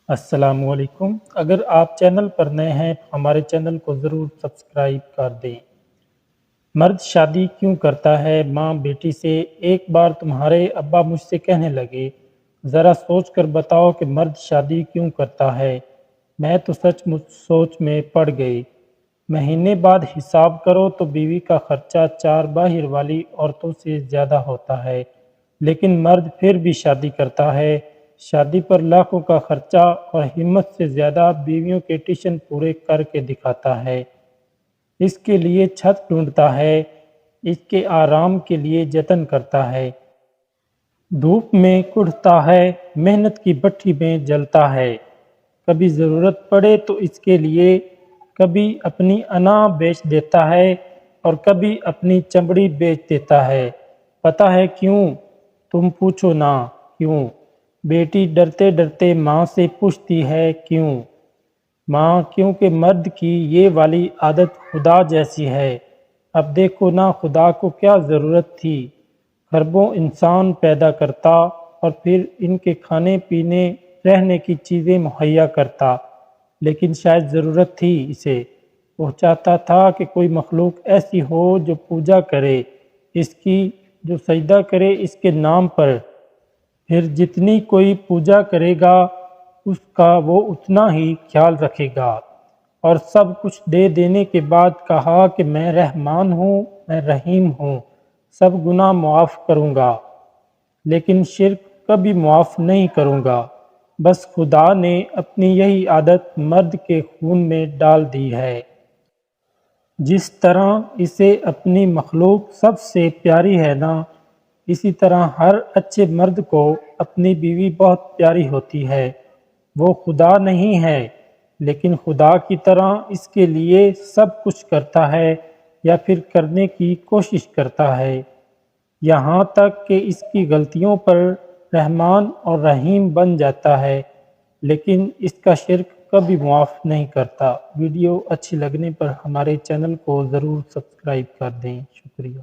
السلام علیکم۔ اگر آپ چینل پر نئے ہیں تو ہمارے چینل کو ضرور سبسکرائب کر دیں۔ مرد شادی کیوں کرتا ہے؟ ماں بیٹی سے ایک بار تمہارے ابا مجھ سے کہنے لگے، ذرا سوچ کر بتاؤ کہ مرد شادی کیوں کرتا ہے؟ میں تو سچ مچ سوچ میں پڑ گئی۔ مہینے بعد حساب کرو تو بیوی کا خرچہ 4 باہر والی عورتوں سے زیادہ ہوتا ہے، لیکن مرد پھر بھی شادی کرتا ہے۔ شادی پر لاکھوں کا خرچہ اور ہمت سے زیادہ بیویوں کے ٹیوشن پورے کر کے دکھاتا ہے۔ اس کے لیے چھت ڈھونڈتا ہے، اس کے آرام کے لیے جتن کرتا ہے، دھوپ میں کڑھتا ہے، محنت کی بھٹی میں جلتا ہے، کبھی ضرورت پڑے تو اس کے لیے کبھی اپنی انا بیچ دیتا ہے اور کبھی اپنی چمڑی بیچ دیتا ہے۔ پتہ ہے کیوں؟ تم پوچھو نا کیوں؟ بیٹی ڈرتے ڈرتے ماں سے پوچھتی ہے کیوں؟ ماں کیونکہ مرد کی یہ والی عادت خدا جیسی ہے۔ اب دیکھو نا خدا کو کیا ضرورت تھی، خربوں انسان پیدا کرتا اور پھر ان کے کھانے پینے رہنے کی چیزیں مہیا کرتا، لیکن شاید ضرورت تھی اسے۔ وہ چاہتا تھا کہ کوئی مخلوق ایسی ہو جو پوجا کرے اس کی، جو سجدہ کرے اس کے نام پر، پھر جتنی کوئی پوجا کرے گا اس کا وہ اتنا ہی خیال رکھے گا، اور سب کچھ دے دینے کے بعد کہا کہ میں رحمان ہوں، میں رحیم ہوں، سب گناہ معاف کروں گا، لیکن شرک کبھی معاف نہیں کروں گا۔ بس خدا نے اپنی یہی عادت مرد کے خون میں ڈال دی ہے۔ جس طرح اسے اپنی مخلوق سب سے پیاری ہے نا، اسی طرح ہر اچھے مرد کو اپنی بیوی بہت پیاری ہوتی ہے۔ وہ خدا نہیں ہے، لیکن خدا کی طرح اس کے لیے سب کچھ کرتا ہے یا پھر کرنے کی کوشش کرتا ہے، یہاں تک کہ اس کی غلطیوں پر رحمان اور رحیم بن جاتا ہے، لیکن اس کا شرک کبھی معاف نہیں کرتا۔ ویڈیو اچھی لگنے پر ہمارے چینل کو ضرور سبسکرائب کر دیں۔ شکریہ۔